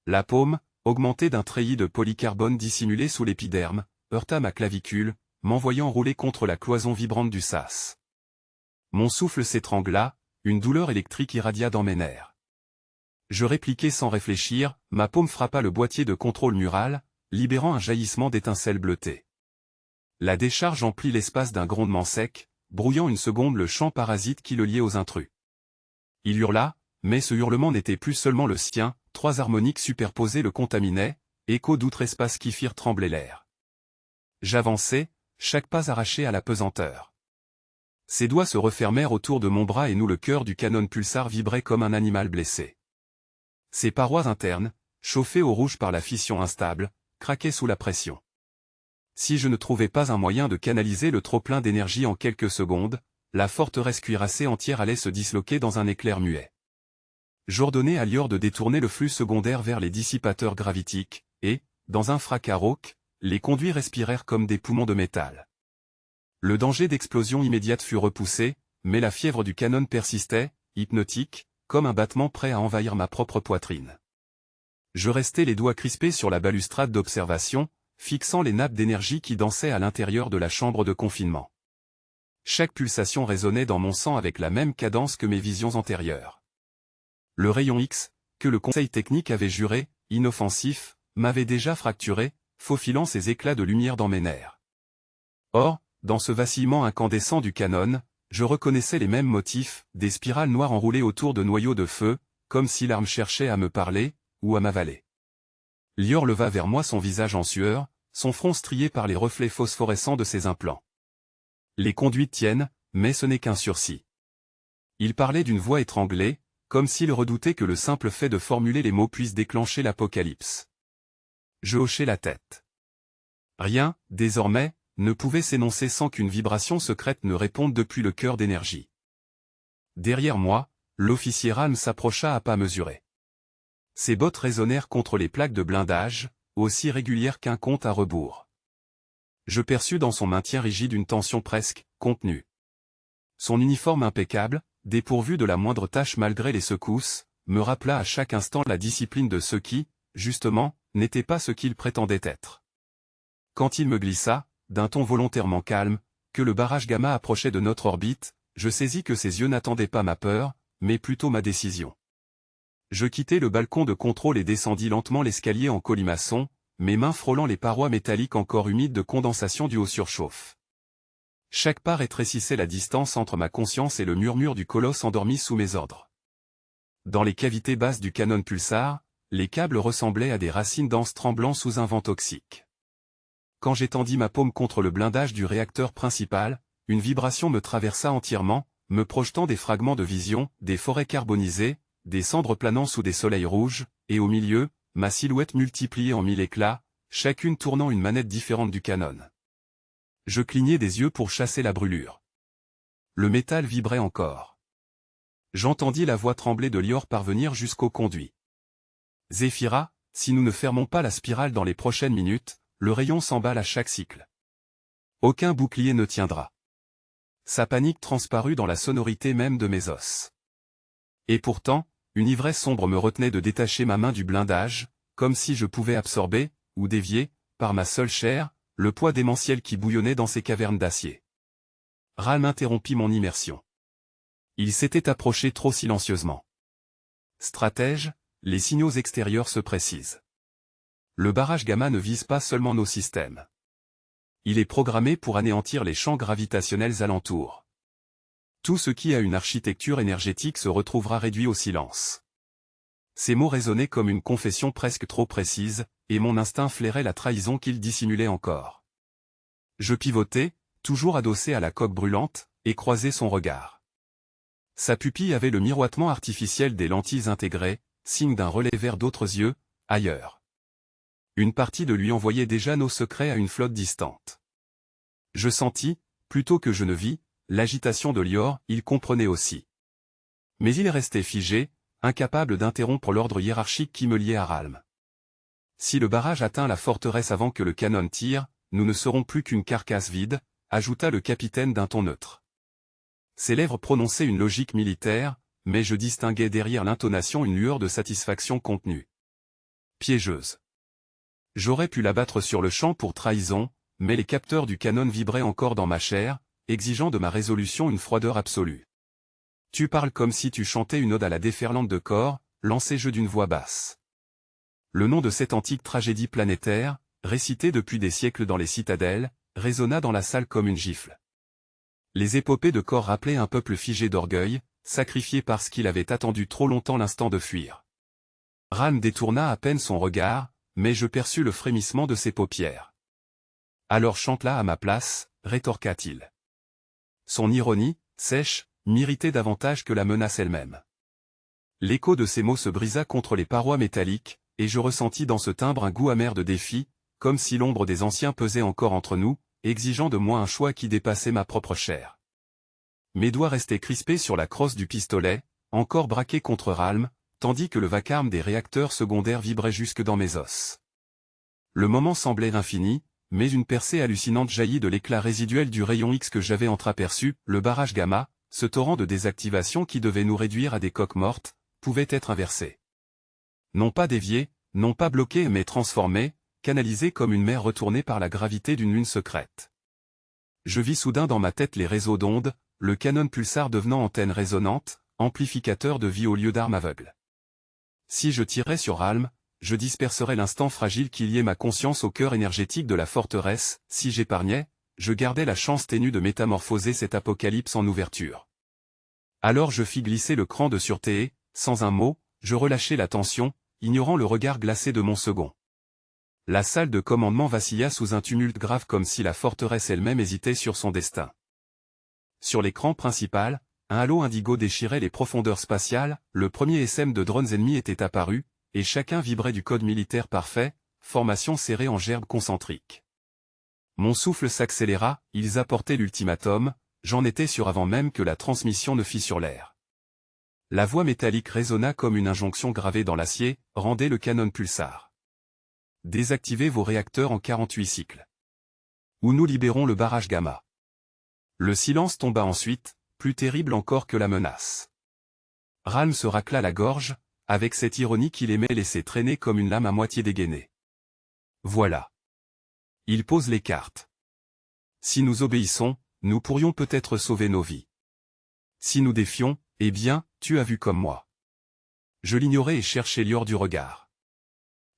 La paume, augmentée d'un treillis de polycarbone dissimulé sous l'épiderme, heurta ma clavicule, m'envoyant rouler contre la cloison vibrante du sas. Mon souffle s'étrangla, une douleur électrique irradia dans mes nerfs. Je répliquai sans réfléchir, ma paume frappa le boîtier de contrôle mural, libérant un jaillissement d'étincelles bleutées. La décharge emplit l'espace d'un grondement sec, brouillant une seconde le champ parasite qui le liait aux intrus. Il hurla, mais ce hurlement n'était plus seulement le sien, 3 harmoniques superposées le contaminaient, échos d'outre-espace qui firent trembler l'air. J'avançai, chaque pas arraché à la pesanteur. Ses doigts se refermèrent autour de mon bras et le cœur du canon pulsar vibrait comme un animal blessé. Ses parois internes, chauffées au rouge par la fission instable, craquaient sous la pression. Si je ne trouvais pas un moyen de canaliser le trop-plein d'énergie en quelques secondes, la forteresse cuirassée entière allait se disloquer dans un éclair muet. J'ordonnai à Lior de détourner le flux secondaire vers les dissipateurs gravitiques, et, dans un fracas rauque, les conduits respirèrent comme des poumons de métal. Le danger d'explosion immédiate fut repoussé, mais la fièvre du canon persistait, hypnotique, comme un battement prêt à envahir ma propre poitrine. Je restai les doigts crispés sur la balustrade d'observation, fixant les nappes d'énergie qui dansaient à l'intérieur de la chambre de confinement. Chaque pulsation résonnait dans mon sang avec la même cadence que mes visions antérieures. Le rayon X, que le conseil technique avait juré, inoffensif, m'avait déjà fracturé, faufilant ses éclats de lumière dans mes nerfs. Or, dans ce vacillement incandescent du canon, je reconnaissais les mêmes motifs, des spirales noires enroulées autour de noyaux de feu, comme si l'arme cherchait à me parler, ou à m'avaler. Lior leva vers moi son visage en sueur, son front strié par les reflets phosphorescents de ses implants. Les conduites tiennent, mais ce n'est qu'un sursis. Il parlait d'une voix étranglée, comme s'il redoutait que le simple fait de formuler les mots puisse déclencher l'apocalypse. Je hochai la tête. Rien, désormais, ne pouvait s'énoncer sans qu'une vibration secrète ne réponde depuis le cœur d'énergie. Derrière moi, l'officier Ralm s'approcha à pas mesurés. Ses bottes résonnèrent contre les plaques de blindage, aussi régulières qu'un compte à rebours. Je perçus dans son maintien rigide une tension presque contenue. Son uniforme impeccable, dépourvu de la moindre tache malgré les secousses, me rappela à chaque instant la discipline de ceux qui, justement, n'étaient pas ce qu'ils prétendaient être. Quand il me glissa, d'un ton volontairement calme, que le barrage gamma approchait de notre orbite, je saisis que ses yeux n'attendaient pas ma peur, mais plutôt ma décision. Je quittai le balcon de contrôle et descendis lentement l'escalier en colimaçon, mes mains frôlant les parois métalliques encore humides de condensation due au surchauffe. Chaque pas rétrécissait la distance entre ma conscience et le murmure du colosse endormi sous mes ordres. Dans les cavités basses du canon pulsar, les câbles ressemblaient à des racines denses tremblant sous un vent toxique. Quand j'étendis ma paume contre le blindage du réacteur principal, une vibration me traversa entièrement, me projetant des fragments de vision, des forêts carbonisées, des cendres planant sous des soleils rouges, et au milieu, ma silhouette multipliée en 1000 éclats, chacune tournant une manette différente du canon. Je clignai des yeux pour chasser la brûlure. Le métal vibrait encore. J'entendis la voix tremblée de Lior parvenir jusqu'au conduit. Zéphira, si nous ne fermons pas la spirale dans les prochaines minutes, le rayon s'emballe à chaque cycle. Aucun bouclier ne tiendra. Sa panique transparut dans la sonorité même de mes os. Et pourtant, une ivresse sombre me retenait de détacher ma main du blindage, comme si je pouvais absorber, ou dévier, par ma seule chair, le poids démentiel qui bouillonnait dans ces cavernes d'acier. Ralm interrompit mon immersion. Il s'était approché trop silencieusement. Stratège, les signaux extérieurs se précisent. Le barrage gamma ne vise pas seulement nos systèmes. Il est programmé pour anéantir les champs gravitationnels alentours. Tout ce qui a une architecture énergétique se retrouvera réduit au silence. Ces mots résonnaient comme une confession presque trop précise, et mon instinct flairait la trahison qu'il dissimulait encore. Je pivotai, toujours adossé à la coque brûlante, et croisai son regard. Sa pupille avait le miroitement artificiel des lentilles intégrées, signe d'un relais vers d'autres yeux, ailleurs. Une partie de lui envoyait déjà nos secrets à une flotte distante. Je sentis, plutôt que je ne vis, l'agitation de Lior, il comprenait aussi. Mais il restait figé, incapable d'interrompre l'ordre hiérarchique qui me liait à Ralm. Si le barrage atteint la forteresse avant que le canon tire, nous ne serons plus qu'une carcasse vide, ajouta le capitaine d'un ton neutre. Ses lèvres prononçaient une logique militaire, mais je distinguais derrière l'intonation une lueur de satisfaction contenue. Piégeuse. J'aurais pu l'abattre sur le champ pour trahison, mais les capteurs du canon vibraient encore dans ma chair, exigeant de ma résolution une froideur absolue. Tu parles comme si tu chantais une ode à la déferlante de corps, lancez-je d'une voix basse. Le nom de cette antique tragédie planétaire, récitée depuis des siècles dans les citadelles, résonna dans la salle comme une gifle. Les épopées de corps rappelaient un peuple figé d'orgueil, sacrifié parce qu'il avait attendu trop longtemps l'instant de fuir. Ralm détourna à peine son regard, mais je perçus le frémissement de ses paupières. Alors chante-la à ma place, rétorqua-t-il. Son ironie, sèche, m'irritait davantage que la menace elle-même. L'écho de ces mots se brisa contre les parois métalliques, et je ressentis dans ce timbre un goût amer de défi, comme si l'ombre des anciens pesait encore entre nous, exigeant de moi un choix qui dépassait ma propre chair. Mes doigts restaient crispés sur la crosse du pistolet, encore braqué contre Ralm, tandis que le vacarme des réacteurs secondaires vibrait jusque dans mes os. Le moment semblait infini, mais une percée hallucinante jaillit de l'éclat résiduel du rayon X que j'avais entreaperçu, le barrage gamma, ce torrent de désactivation qui devait nous réduire à des coques mortes, pouvait être inversé. Non pas dévié, non pas bloqué mais transformé, canalisé comme une mer retournée par la gravité d'une lune secrète. Je vis soudain dans ma tête les réseaux d'ondes, le canon pulsar devenant antenne résonante, amplificateur de vie au lieu d'arme aveugle. Si je tirais sur Ralm, je disperserais l'instant fragile qui liait ma conscience au cœur énergétique de la forteresse, si j'épargnais, je gardais la chance ténue de métamorphoser cet apocalypse en ouverture. Alors je fis glisser le cran de sûreté et, sans un mot, je relâchai la tension, ignorant le regard glacé de mon second. La salle de commandement vacilla sous un tumulte grave comme si la forteresse elle-même hésitait sur son destin. Sur l'écran principal, un halo indigo déchirait les profondeurs spatiales, le premier SM de drones ennemis était apparu, et chacun vibrait du code militaire parfait, formation serrée en gerbes concentriques. Mon souffle s'accéléra, ils apportaient l'ultimatum, j'en étais sûr avant même que la transmission ne fît sur l'air. La voix métallique résonna comme une injonction gravée dans l'acier, rendez le canon pulsar. Désactivez vos réacteurs en 48 cycles. Ou nous libérons le barrage gamma. Le silence tomba ensuite, plus terrible encore que la menace. Ralm se racla la gorge, avec cette ironie qu'il aimait laisser traîner comme une lame à moitié dégainée. Voilà. Il pose les cartes. Si nous obéissons, nous pourrions peut-être sauver nos vies. Si nous défions, eh bien, tu as vu comme moi. Je l'ignorais et cherchais Lior du regard.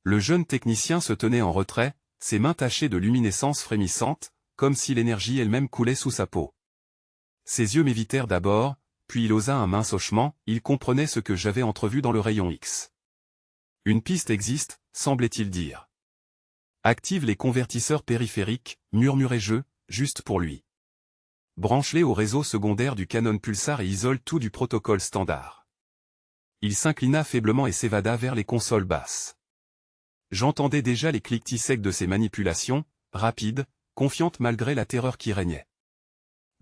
Le jeune technicien se tenait en retrait, ses mains tachées de luminescence frémissante, comme si l'énergie elle-même coulait sous sa peau. Ses yeux m'évitèrent d'abord, puis il osa un mince hochement, il comprenait ce que j'avais entrevu dans le rayon X. Une piste existe, semblait-il dire. Active les convertisseurs périphériques, murmurai-je, juste pour lui. Branche-les au réseau secondaire du canon pulsar et isole tout du protocole standard. Il s'inclina faiblement et s'évada vers les consoles basses. J'entendais déjà les cliquetis secs de ses manipulations, rapides, confiantes malgré la terreur qui régnait.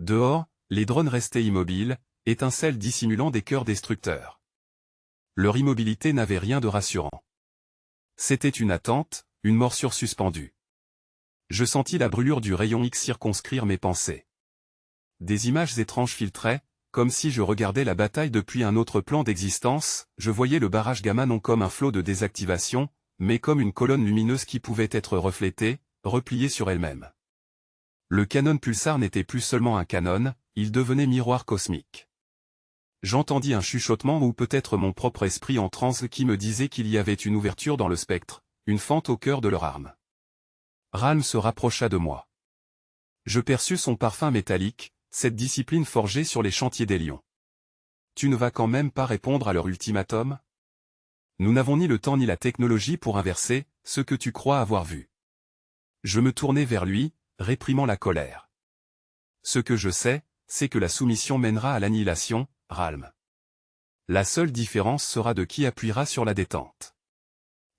Dehors, les drones restaient immobiles, étincelles dissimulant des cœurs destructeurs. Leur immobilité n'avait rien de rassurant. C'était une attente, une morsure suspendue. Je sentis la brûlure du rayon X circonscrire mes pensées. Des images étranges filtraient, comme si je regardais la bataille depuis un autre plan d'existence, je voyais le barrage gamma non comme un flot de désactivation, mais comme une colonne lumineuse qui pouvait être reflétée, repliée sur elle-même. Le canon pulsar n'était plus seulement un canon, il devenait miroir cosmique. J'entendis un chuchotement ou peut-être mon propre esprit en transe qui me disait qu'il y avait une ouverture dans le spectre, une fente au cœur de leur arme. Ralm se rapprocha de moi. Je perçus son parfum métallique, cette discipline forgée sur les chantiers des lions. Tu ne vas quand même pas répondre à leur ultimatum ? Nous n'avons ni le temps ni la technologie pour inverser ce que tu crois avoir vu. Je me tournai vers lui, réprimant la colère. Ce que je sais, c'est que la soumission mènera à l'annihilation, Ralm. La seule différence sera de qui appuiera sur la détente.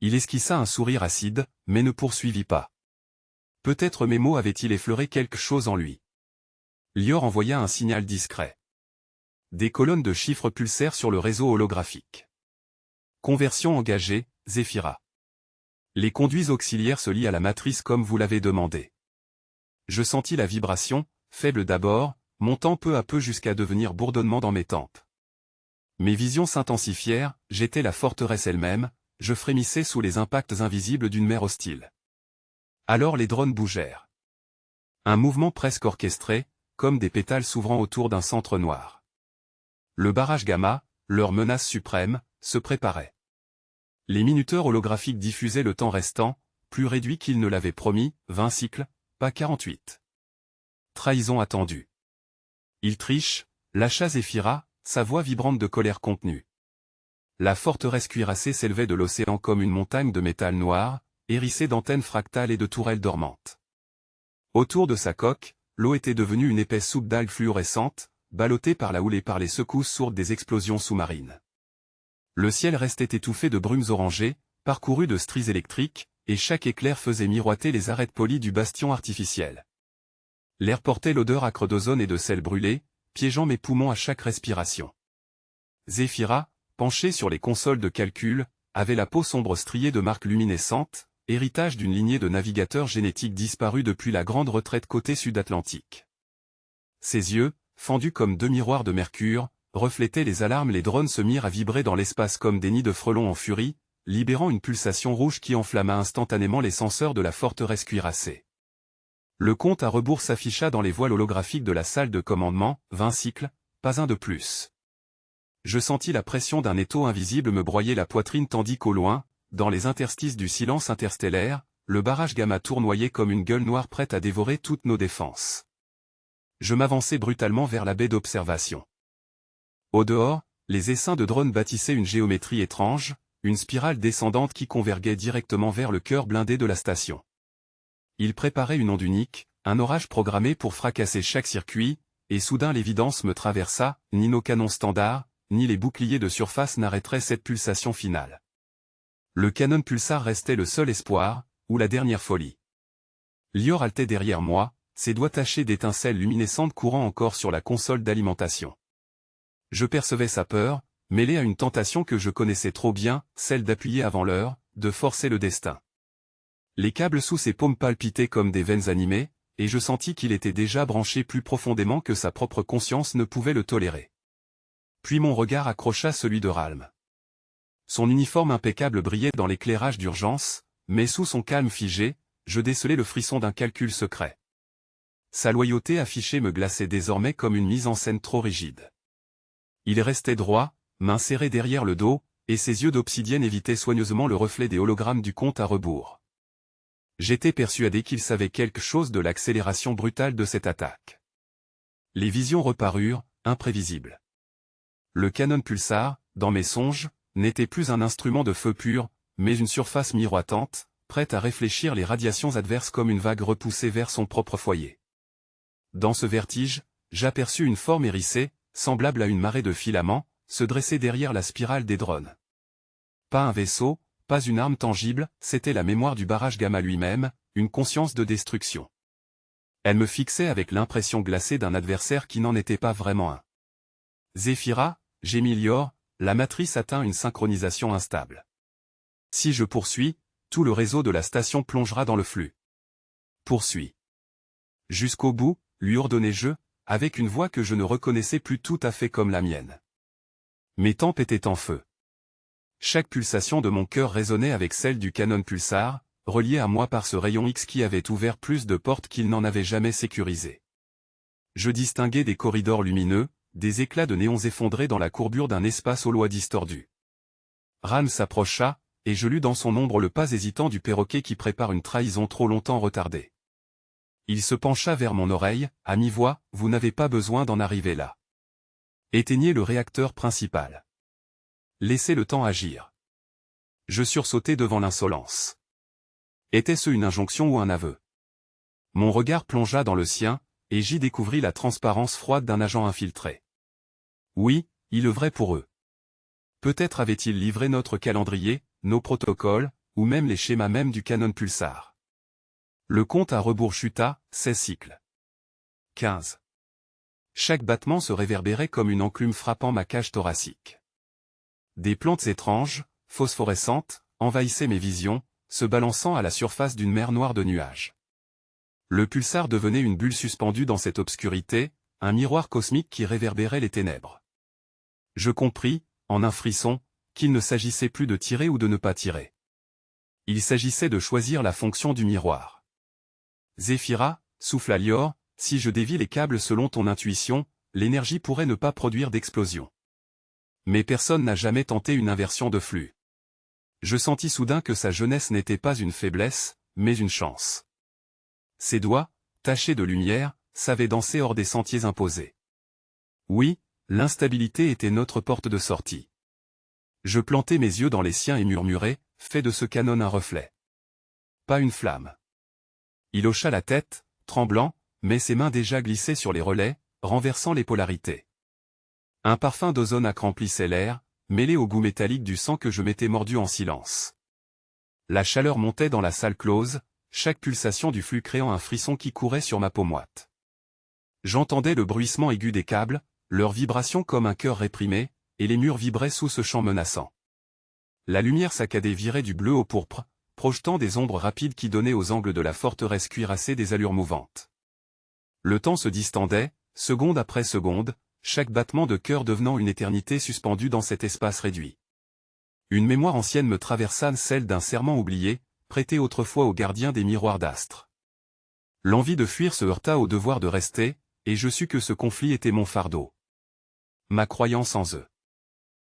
Il esquissa un sourire acide, mais ne poursuivit pas. Peut-être mes mots avaient-ils effleuré quelque chose en lui. Lior envoya un signal discret. Des colonnes de chiffres pulsèrent sur le réseau holographique. Conversion engagée, Zéphira. Les conduits auxiliaires se lient à la matrice comme vous l'avez demandé. Je sentis la vibration, faible d'abord, montant peu à peu jusqu'à devenir bourdonnement dans mes tempes. Mes visions s'intensifièrent, j'étais la forteresse elle-même, je frémissais sous les impacts invisibles d'une mer hostile. Alors les drones bougèrent. Un mouvement presque orchestré, comme des pétales s'ouvrant autour d'un centre noir. Le barrage gamma, leur menace suprême, se préparait. Les minuteurs holographiques diffusaient le temps restant, plus réduit qu'ils ne l'avaient promis, 20 cycles, pas 48. Trahison attendue. Il triche, lâcha Zéphira, sa voix vibrante de colère contenue. La forteresse cuirassée s'élevait de l'océan comme une montagne de métal noir, hérissée d'antennes fractales et de tourelles dormantes. Autour de sa coque, l'eau était devenue une épaisse soupe d'algues fluorescentes, ballottée par la houle et par les secousses sourdes des explosions sous-marines. Le ciel restait étouffé de brumes orangées, parcouru de stries électriques, et chaque éclair faisait miroiter les arêtes polies du bastion artificiel. L'air portait l'odeur âcre d'ozone et de sel brûlé, piégeant mes poumons à chaque respiration. Zéphira, penchée sur les consoles de calcul, avait la peau sombre striée de marques luminescentes, héritage d'une lignée de navigateurs génétiques disparus depuis la grande retraite côté sud-atlantique. Ses yeux, fendus comme deux miroirs de mercure, reflétaient les alarmes. Les drones se mirent à vibrer dans l'espace comme des nids de frelons en furie, libérant une pulsation rouge qui enflamma instantanément les senseurs de la forteresse cuirassée. Le compte à rebours s'afficha dans les voiles holographiques de la salle de commandement, 20 cycles, pas un de plus. Je sentis la pression d'un étau invisible me broyer la poitrine tandis qu'au loin, dans les interstices du silence interstellaire, le barrage gamma tournoyait comme une gueule noire prête à dévorer toutes nos défenses. Je m'avançai brutalement vers la baie d'observation. Au dehors, les essaims de drones bâtissaient une géométrie étrange, une spirale descendante qui converguait directement vers le cœur blindé de la station. Ils préparaient une onde unique, un orage programmé pour fracasser chaque circuit, et soudain l'évidence me traversa, ni nos canons standards, ni les boucliers de surface n'arrêteraient cette pulsation finale. Le canon pulsar restait le seul espoir, ou la dernière folie. Lior haletait derrière moi, ses doigts tachés d'étincelles luminescentes courant encore sur la console d'alimentation. Je percevais sa peur, mêlée à une tentation que je connaissais trop bien, celle d'appuyer avant l'heure, de forcer le destin. Les câbles sous ses paumes palpitaient comme des veines animées, et je sentis qu'il était déjà branché plus profondément que sa propre conscience ne pouvait le tolérer. Puis mon regard accrocha celui de Ralm. Son uniforme impeccable brillait dans l'éclairage d'urgence, mais sous son calme figé, je décelai le frisson d'un calcul secret. Sa loyauté affichée me glaçait désormais comme une mise en scène trop rigide. Il restait droit, main serrée derrière le dos, et ses yeux d'obsidienne évitaient soigneusement le reflet des hologrammes du compte à rebours. J'étais persuadé qu'il savait quelque chose de l'accélération brutale de cette attaque. Les visions reparurent, imprévisibles. Le canon pulsar, dans mes songes, n'était plus un instrument de feu pur, mais une surface miroitante, prête à réfléchir les radiations adverses comme une vague repoussée vers son propre foyer. Dans ce vertige, j'aperçus une forme hérissée, semblable à une marée de filaments, se dresser derrière la spirale des drones. Pas un vaisseau, pas une arme tangible, c'était la mémoire du barrage gamma lui-même, une conscience de destruction. Elle me fixait avec l'impression glacée d'un adversaire qui n'en était pas vraiment un. Zéphira, gémit Lior, la matrice atteint une synchronisation instable. Si je poursuis, tout le réseau de la station plongera dans le flux. Poursuis. Jusqu'au bout, lui ordonnai-je, avec une voix que je ne reconnaissais plus tout à fait comme la mienne. Mes tempes étaient en feu. Chaque pulsation de mon cœur résonnait avec celle du canon pulsar, relié à moi par ce rayon X qui avait ouvert plus de portes qu'il n'en avait jamais sécurisées. Je distinguais des corridors lumineux, des éclats de néons effondrés dans la courbure d'un espace aux lois distordues. Ralm s'approcha, et je lus dans son ombre le pas hésitant du perroquet qui prépare une trahison trop longtemps retardée. Il se pencha vers mon oreille, à mi-voix, « Vous n'avez pas besoin d'en arriver là. Éteignez le réacteur principal. Laissez le temps agir. » Je sursautai devant l'insolence. Était-ce une injonction ou un aveu? Mon regard plongea dans le sien, et j'y découvris la transparence froide d'un agent infiltré. Oui, il œuvrait pour eux. Peut-être avait-il livré notre calendrier, nos protocoles, ou même les schémas mêmes du canon pulsar. Le compte à rebours chuta, 16 cycles. 15. Chaque battement se réverbérait comme une enclume frappant ma cage thoracique. Des plantes étranges, phosphorescentes, envahissaient mes visions, se balançant à la surface d'une mer noire de nuages. Le pulsar devenait une bulle suspendue dans cette obscurité, un miroir cosmique qui réverbérait les ténèbres. Je compris, en un frisson, qu'il ne s'agissait plus de tirer ou de ne pas tirer. Il s'agissait de choisir la fonction du miroir. Zéphira, souffla Lior, si je dévie les câbles selon ton intuition, l'énergie pourrait ne pas produire d'explosion. Mais personne n'a jamais tenté une inversion de flux. Je sentis soudain que sa jeunesse n'était pas une faiblesse, mais une chance. Ses doigts, tachés de lumière, savaient danser hors des sentiers imposés. Oui, l'instabilité était notre porte de sortie. Je plantai mes yeux dans les siens et murmurai, fais de ce canon un reflet. Pas une flamme. Il hocha la tête, tremblant, mais ses mains déjà glissaient sur les relais, renversant les polarités. Un parfum d'ozonac remplissait l'air, mêlé au goût métallique du sang que je m'étais mordu en silence. La chaleur montait dans la salle close, chaque pulsation du flux créant un frisson qui courait sur ma peau moite. J'entendais le bruissement aigu des câbles, leur vibration comme un cœur réprimé, et les murs vibraient sous ce chant menaçant. La lumière saccadée virait du bleu au pourpre, projetant des ombres rapides qui donnaient aux angles de la forteresse cuirassée des allures mouvantes. Le temps se distendait, seconde après seconde, chaque battement de cœur devenant une éternité suspendue dans cet espace réduit. Une mémoire ancienne me traversa, celle d'un serment oublié, prêté autrefois aux gardiens des miroirs d'astres. L'envie de fuir se heurta au devoir de rester, et je sus que ce conflit était mon fardeau. Ma croyance en eux.